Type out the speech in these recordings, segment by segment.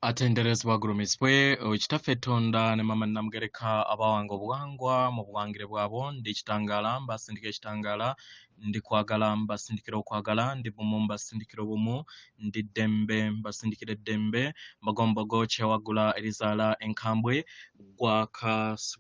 Atenderezebwa gulumisibwe ekitaffe Tonda ne mama Namugereka abawanga obuwangwa mu buwangire bwabo ndi kitangala mbasindika ekitangala ndi kwagala mbasindikira okwagala ndi bumu mbasindikira obumu ndi ddembe mbasindikira eddembe magombogo kyewagula erizaala enkambwe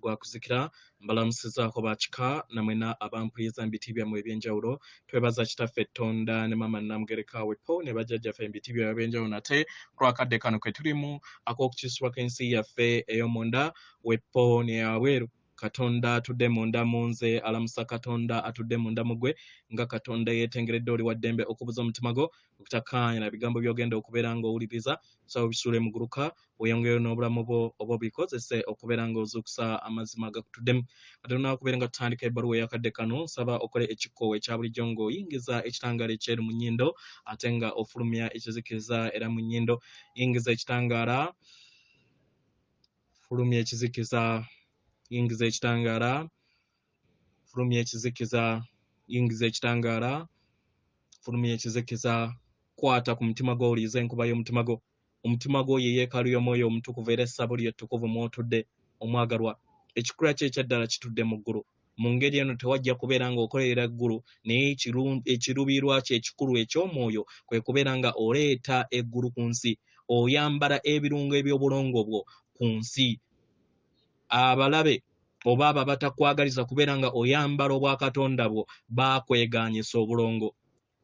gwakuzikira mbalamusizaako bakika namwena abampuliriza mu biti byammwe ebyenjawulo twebaza kitaffe Tonda ne mama Namugereka wepo ne bajjajjaffe mu biti byammwe ebyenjawulo nate twakadde kano kwe tulimu ak'okukisibwa k'ensi yaffe ey'omunda wepo ne yabweru Katonda atudde munda munze alamusa Katonda atudde munda mugwe nga Katonda yeetengeredde oli wa ddembe okubuza omutima gwo okutakkaanya na bigambo by'ogenda okubeera ng'owuliriza so bisuule muguruka oyongeyo n'obulamu bwo oba obikozese okubeera ng'ozuukusa amazima agakutuddemu ate okubeera nga tutandika ebbaluwa eyakadde kano nsaba okole ekikkowe ekya bulijjo ng'oyingiza ekitangaala ekyeru mu nnyindo ate nga ofulumya ekizikiza era mu nnyindo yingiza ekitangaala fulumya ekizikiza yingiza ekitangaala fulumya ekizikiza yingiza ekitangaala fulumya ekizikiza kwata ku mutima gwo owuliriza enkuba y'omutima gwo omutima gwo ye yeekaalu y'omwoyo omutukuvu era essabo lye ettukuvu mw'otudde omwagalwa ekikula kye ekyaddala kitudde mu ggulu mu ngeri eno tewajja kubeera ng'okolerera eggulu naye ekiruubirirwa kye ekikulu eky'omwoyo kwe kubeera nga oleeta eggulu ku nsi oyambala ebirungo eby'obulongo bwo ku nsi abalabe oba abo abatakwagaliza kubeera nga oyambala obwakatonda bwo baakwegaanyisa obulongo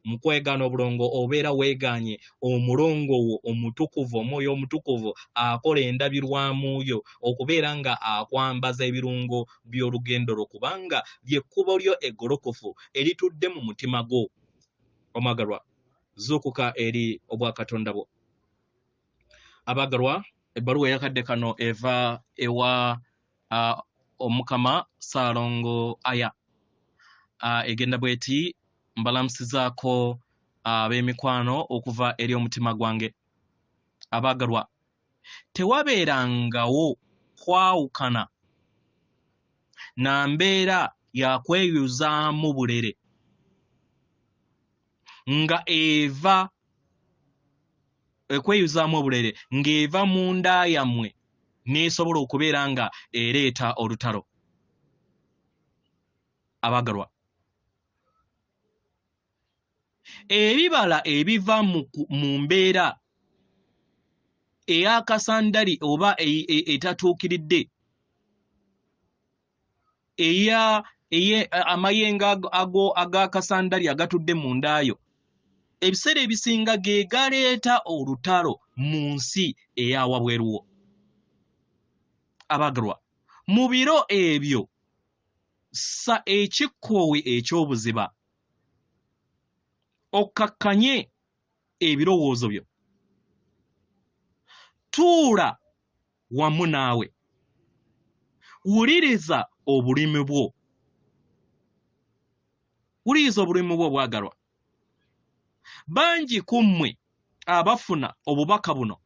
mu kwegaana obulongo obeera weegaanye omulongo wo omutukuvu omwoyo omutukuvu akola endabirwamu yo okubeera nga akwambaza ebirungo by'olugendo lwo kubanga ly'ekkubo lyo eggolokofu eritudde mu mutima gwo omwagalwa zuukuka eri obwakatonda bwo abaagalwa ebbaluwa eyakadde kano eva ewa omukama Ssalongo aya egenda bweti mbalamusizaako ab'emikwano okuva eri omutima gwange abaagalwa tewabeerangawo kwawukana na mbeera yakweyuzaamu bulere nga eva ekweyuzaamu obulere ng'eva mu nda yammwe n'esobola okubeera nga ereeta olutalo abaagalwa ebibala ebiva mu mbeera ey'akasandali oba etatuukiridde amayengo ag'akasandali agatudde mu ndaayo ebiseera ebisinga ge galeeta olutalo mu nsi eyawabweruwo abaagalwa mu biro ebyo sa ekikkoowe eky'obuziba okkakkanye ebirowoozo byo tuula wamu naawe wuliriza obulimi bwo bwagalwa bangi ku mmwe abafuna obubaka buno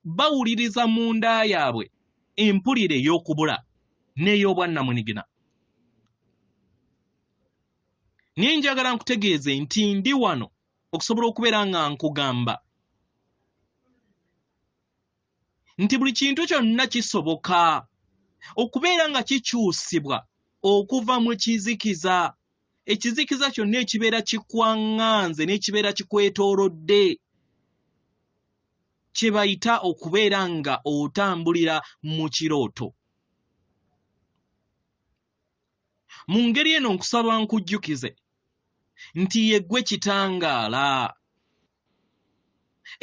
bawuliriza mu nda yaabwe empulira ey'okubula n'ey'obwannamunigina naye njagala nkutegeeze nti ndi wano okusobola okubeera nga nkugamba nti buli kintu kyonna kisoboka okubeera nga kikyusibwa okuva mu kizikiza ekizikiza kyonna ekibeera kikwaŋŋanze n'ekibeera kikwetoolodde kye bayita okubeera nga otambulira mu kirooto mu ngeri eno nkusaba nkujjukize nti yeggwe kitangaala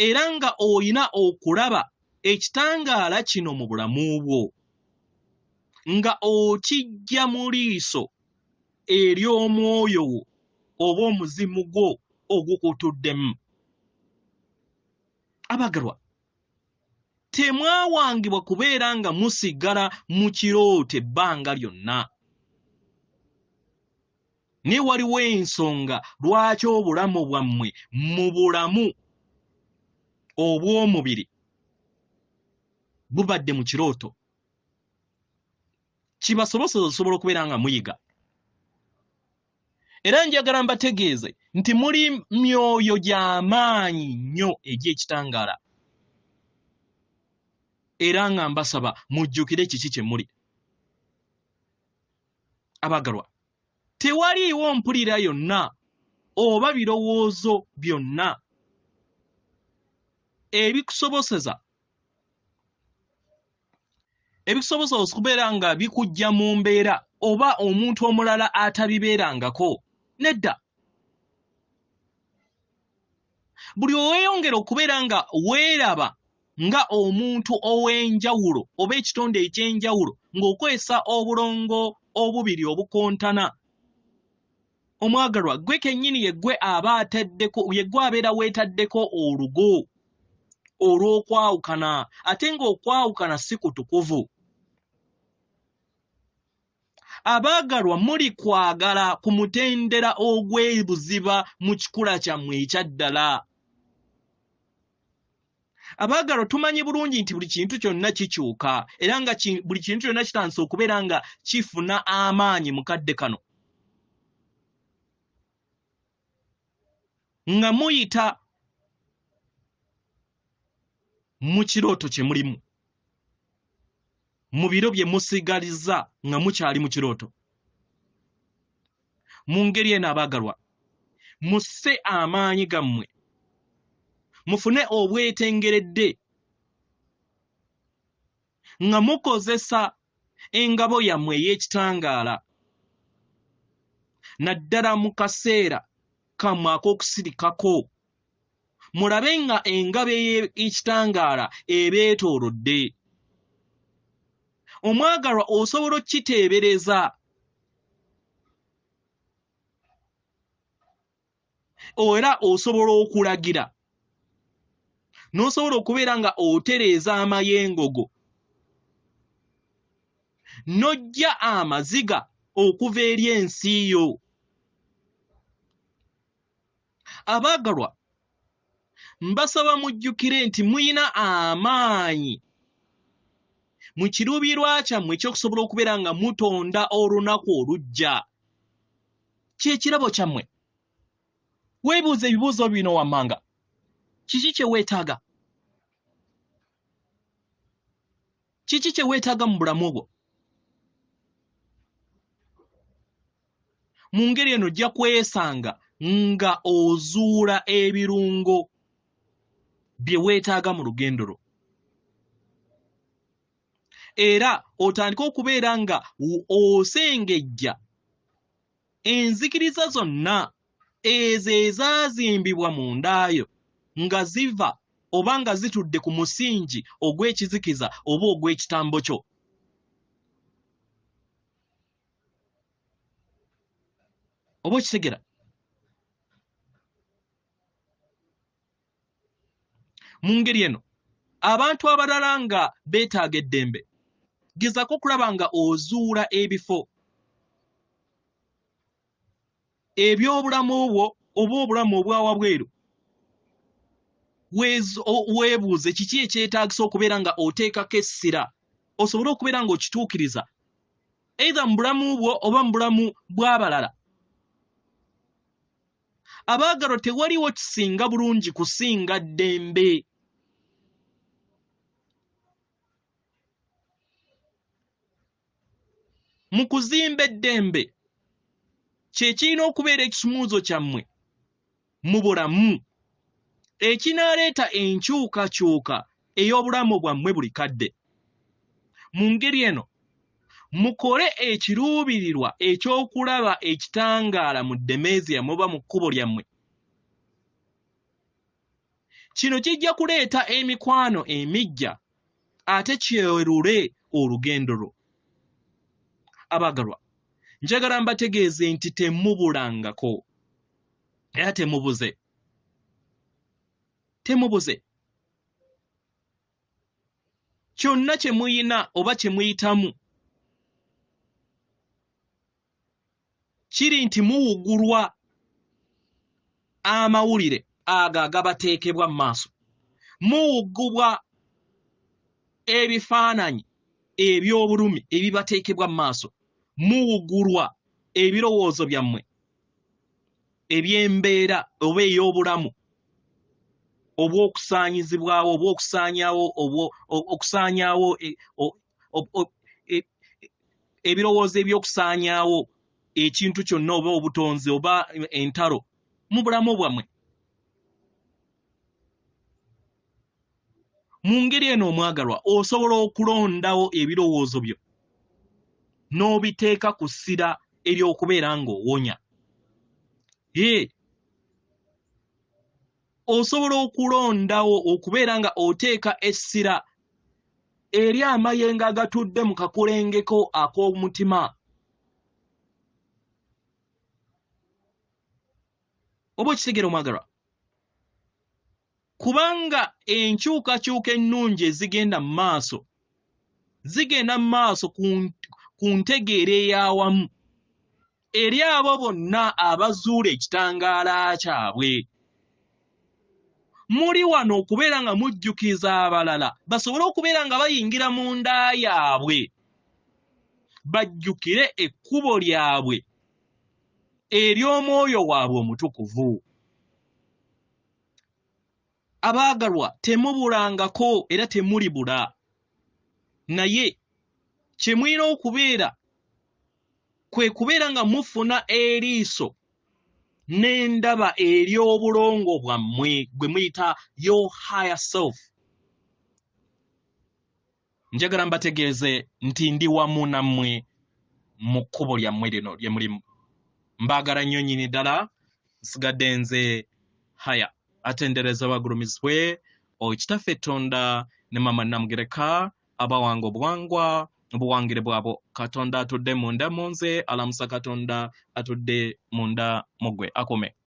era nga oyina okulaba ekitangaala kino mu bulamu bwo nga okijja mu liiso ery'omwoyo wo oba omuzimu gwo ogukutuddemu abaagalwa temwawangibwa kubeera nga musigala mu kirooto ebbanga lyonna naye waliwo ensonga lwaki obulamu bwammwe mu bulamu obw'omubiri bubadde mu kirooto kibasobozesa osobola okubeera nga muyiga era njagala mbategeeze nti muli myoyo gy'amaanyi nnyo egy'ekitangaala era nga mbasaba mujjukire kiki kye muli. Abagalwa, tewaliiwo mpulira yonna oba birowoozo byonna ebikusoboseza okubeera nga bikujja mu mbeera oba omuntu omulala atabibeerangako. Nedda. Buli oweyongera okubeera nga weeraba nga omuntu ow'enjawulo oba ekitonde eky'enjawulo ng'okwesa obulongo obubiri obukontana, omwagalwa, gwe kennyini yeggwe abeera weetaddeko olugo olw'okwawukana, ate ng'okwawukana si kutukuvu. Abaagalwa, muli kwagala ku mutendera ogw'ebuziba mu kikula kyammwe ekyaddala. Abaagalwa, tumanyi bulungi nti buli kintu kyonna kikyuka era nga buli kintu kyonna kitandise okubeera nga kifuna amaanyi mu kadde kano. Nga muyita mu kirooto kye mulimu, mu biro bye musigaliza nga mukyali mu kirooto. Mu ngeri eno abaagalwa, musse amaanyi gammwe, mufune obwetengeredde nga mukozesa engabo yammwe ey'ekitangaala, naddala mu kaseera kammwe ak'okusirikako, mulabe nga engabo ey'ekitangaala ebeetoolodde. Omwagalwa, osobola okukiteebereza era osobola okulagira, n'osobola okubeera nga otereeza amayengogo n'ojja amaziga okuva eri ensi yo. Abaagalwa, mbasaba mujjukire nti muyina amaanyi mu kiruubirirwa kyammwe eky'okusobola okubeera nga mutonda olunaku olujja. Ky'ekirabo kyammwe. Weebuuze ebibuuzo bino wammanga. Kiki kye weetaaga? Kiki kye weetaaga mu bulamu bwo? Mu ngeri eno ojja kwesanga nga ozuula ebirungo bye weetaaga mu lugendo lwo. Era otandika okubeera nga osengejja enzikiriza zonna ezo ezaazimbibwa mu ndaayo nga ziva oba nga zitudde ku musingi ogw'ekizikiza oba ogw'ekitambo kyo. Oba okitegera? Mu ngeri eno, abantu abalala nga beetaaga eddembe, gezaako okulaba nga ozuula ebifo eby'obulamu bwo oba obulamu obwa wabweru. Weebuuze kiki ekyetaagisa okubeera nga oteekako essira osobole okubeera nga okituukiriza either mu bulamu bwo oba mu bulamu bw'abalala. Abaagalwa, tewaliwo kisinga bulungi kusinga ddembe. Mu kuzimba eddembe kye kirina okubeera ekisumuuzo kyammwe mu bulamu ekinaaleeta enkyukakyuka ey'obulamu bwammwe buli kadde. Mu ngeri eno, mukole ekiruubirirwa eky'okulaba ekitangaala mu ddemeezi yammwe oba mu kkubo lyammwe. Kino kijja kuleeta emikwano emijja ate kyerule olugendo lwo. Abaagalwa, njagala mbategeeze nti temubulangako era temubuze. Kyonna kye muyina oba kye muyitamu kiri nti muwugulwa amawulire ago agabateekebwa mu maaso, muwugulwa ebifaananyi eby'obulumi ebibateekebwa mu maaso, muwugulwa ebirowoozo byammwe eby'embeera oba ey'obulamu obw'okusaanyizibwawo okusaanyaawo ebirowoozo eby'okusaanyaawo ekintu kyonna oba obutonzi oba entalo mu bulamu bwammwe. Mu ngeri eno omwagalwa osobola okulondawo ebirowoozo byo n'obiteeka ku ssira ery'okubeera ng'owonya. Osobola okulondawo okubeera nga oteeka essira eri amayengo agatudde mu kakulengeko ak'omutima. Oba okitegera omwagalwa? Kubanga enkyukakyuka ennungi ezigenda mu maaso ku ntegeera ey'awamu eri abo bonna abazuula ekitangaala kyabwe. Muli wano okubeera nga mujjukiza abalala basobole okubeera nga bayingira mu nda yaabwe, bajjukire ekkubo lyabwe ery'omwoyo waabwe omutukuvu. Abaagalwa, temubulangako era temulibula, naye kye mulina okubeera kwe kubeera nga mufuna eriiso n'endaba ery'obulongo bwammwe gwe muyita your higher self. Njagala mbategeeze nti ndi wamu nammwe mu kkubo lyammwe lino lye mulimu. Mbaagala nnyo nnyini ddala, nsigadde nze haya atendereza bagulumizibwe Kitaffe Tonda ne Mama Namugereka abawanga obuwangwa obuwangire bwabo. Katonda atudde munda mu nze, alamusa Katonda atudde munda mu ggwe. Akome.